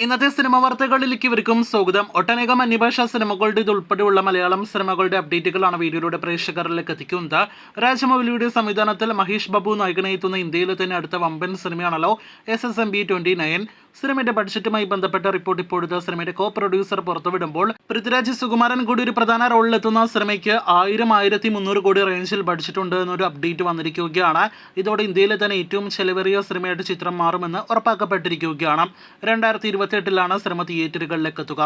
ഇന്നത്തെ സിനിമ വാർത്തകളിലേക്ക് ഇവർക്കും സ്വാഗതം. ഒട്ടനേകം അന്യഭാഷാ സിനിമകളുടെ ഇതുൾപ്പെടെയുള്ള മലയാളം സിനിമകളുടെ അപ്ഡേറ്റുകളാണ് വീഡിയോയുടെ പ്രേക്ഷകരിലേക്ക് എത്തിക്കുന്നത്. രാജമൗലിയുടെ സംവിധാനത്തിൽ മഹേഷ് ബാബു നായകനെത്തുന്ന ഇന്ത്യയിലെ തന്നെ അടുത്ത വമ്പൻ സിനിമയാണല്ലോ SSMB 29. സിനിമയുടെ ബഡ്ജറ്റുമായി ബന്ധപ്പെട്ട റിപ്പോർട്ട് ഇപ്പോഴത്തെ സിനിമയുടെ കോ പ്രൊഡ്യൂസർ പുറത്തുവിടുമ്പോൾ പൃഥ്വിരാജ് സുകുമാരൻ കൂടി ഒരു പ്രധാന റോളിലെത്തുന്ന സിനിമയ്ക്ക് 1300 കോടി റേഞ്ചിൽ ബഡ്ജറ്റ് ഉണ്ട് എന്നൊരു അപ്ഡേറ്റ് വന്നിരിക്കുകയാണ്. ഇതോടെ ഇന്ത്യയിലെ തന്നെ ഏറ്റവും ചെലവേറിയ സിനിമയായിട്ട് ചിത്രം മാറുമെന്ന് ഉറപ്പാക്കപ്പെട്ടിരിക്കുകയാണ്. 2028 സിനിമ തിയേറ്ററുകളിലേക്ക് എത്തുക.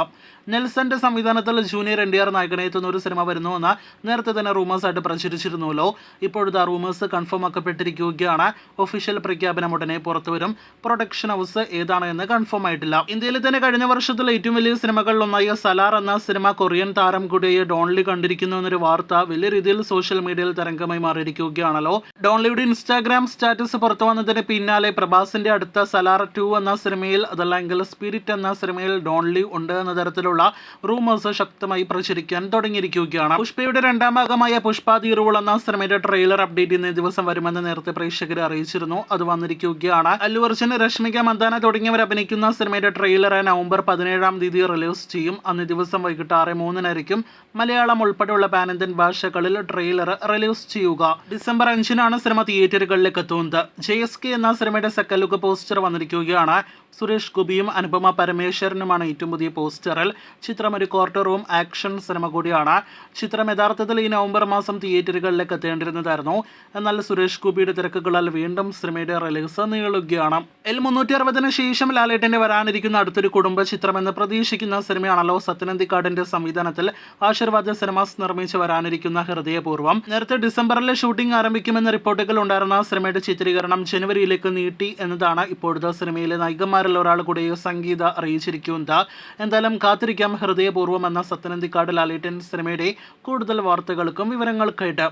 നെൽസന്റെ സംവിധാനത്തിൽ ജൂനിയർ NTR നായകനെത്തുന്ന ഒരു സിനിമ വരുന്നുവെന്ന് നേരത്തെ തന്നെ റൂമേഴ്സ് ആയിട്ട് പ്രചരിച്ചിരുന്നല്ലോ. ഇപ്പോഴത്തെ റൂമേഴ്സ് കൺഫേം ആക്കപ്പെട്ടിരിക്കുകയാണ്. ഒഫീഷ്യൽ പ്രഖ്യാപനം ഉടനെ പുറത്തുവരും. പ്രൊഡക്ഷൻ ഹൗസ് ഏതാണ് കൺഫേം ആയിട്ടില്ല. ഇന്ത്യയിൽ തന്നെ കഴിഞ്ഞ വർഷത്തിലെ ഏറ്റവും വലിയ സിനിമകളിലൊന്നായ സലാർ എന്ന സിനിമ കൊറിയൻ താരം കൂടിയ ഡോൺലി കണ്ടിരിക്കുന്നു എന്നൊരു വാർത്ത വലിയ രീതിയിൽ സോഷ്യൽ മീഡിയയിൽ തരംഗമായി മാറിയിരിക്കുകയാണല്ലോ. ഡോൺലിയുടെ ഇൻസ്റ്റാഗ്രാം സ്റ്റാറ്റസ് പുറത്തു വന്നതിന് പിന്നാലെ പ്രഭാസിന്റെ അടുത്ത സലാർ 2 എന്ന സിനിമയിൽ അതല്ലെങ്കിൽ സ്പിരിറ്റ് എന്ന സിനിമയിൽ ഡോൺലി ഉണ്ട് എന്ന തരത്തിലുള്ള റൂമേഴ്സ് ശക്തമായി പ്രചരിക്കാൻ തുടങ്ങിയിരിക്കുകയാണ്. പുഷ്പയുടെ രണ്ടാം ഭാഗമായ പുഷ്പ ദി റൂൾ എന്ന സിനിമയുടെ ട്രെയിലർ അപ്ഡേറ്റ് ഇന്നേ ദിവസം വരുമെന്ന് നേരത്തെ പ്രേക്ഷകരെ അറിയിച്ചിരുന്നു. അത് വന്നിരിക്കുകയാണ്. അല്ലു അർജുൻ, രശ്മിക മന്ദാന തുടങ്ങിയവർ അഭിനയിക്കുന്ന സിനിമയുടെ ട്രെയിലർ നവംബർ 17 റിലീസ് ചെയ്യും. അന്ന് ദിവസം വൈകിട്ട് 6:03 മലയാളം ഉൾപ്പെടെയുള്ള പാൻ ഇന്ത്യൻ ഭാഷകളിൽ ട്രെയിലർ റിലീസ് ചെയ്യുക. ഡിസംബർ 5 സിനിമ തിയേറ്ററുകളിലേക്ക് എത്തുന്നത്. JSK എന്ന സിനിമയുടെ സെക്കൻഡ് ലുക്ക് പോസ്റ്റർ വന്നിരിക്കുകയാണ്. സുരേഷ് ഗോപിയും അനുപമ പരമേശ്വരനുമാണ് ഏറ്റവും പുതിയ പോസ്റ്ററിൽ. ചിത്രം ഒരു ക്വാർട്ടർ റൂം ആക്ഷൻ സിനിമ കൂടിയാണ്. ചിത്രം യഥാർത്ഥത്തിൽ ഈ നവംബർ മാസം തിയേറ്ററുകളിലേക്ക് എത്തേണ്ടിരുന്നതായിരുന്നു. എന്നാൽ സുരേഷ് ഗോപിയുടെ തിരക്കുകളാൽ വീണ്ടും സിനിമയുടെ റിലീസ് നീളുകയാണ്. L360 ശേഷം ലാലേട്ടന്റെ വരാനിരിക്കുന്ന അടുത്തൊരു കുടുംബ ചിത്രമെന്ന് പ്രതീക്ഷിക്കുന്ന സിനിമയാണല്ലോ സത്യനന്ദിക്കാടിന്റെ സംവിധാനത്തിൽ ആശീർവാദ സിനിമാസ് നിർമ്മിച്ച് വരാനിരിക്കുന്ന ഹൃദയപൂർവ്വം. നേരത്തെ ഡിസംബറിലെ ഷൂട്ടിംഗ് ആരംഭിക്കുമെന്ന റിപ്പോർട്ടുകൾ ഉണ്ടായിരുന്ന സിനിമയുടെ ചിത്രീകരണം ജനുവരിയിലേക്ക് നീട്ടി എന്നതാണ് ഇപ്പോഴത്തെ സിനിമയിലെ നായികന്മാരിൽ ഒരാൾ കൂടി സംഗീത അറിയിച്ചിരിക്കുന്നത്. എന്തായാലും കാത്തിരിക്കാം ഹൃദയപൂർവ്വം എന്ന സത്യനന്ദിക്കാട് ലാലേട്ടൻ സിനിമയുടെ കൂടുതൽ വാർത്തകൾക്കും വിവരങ്ങൾക്കായിട്ട്.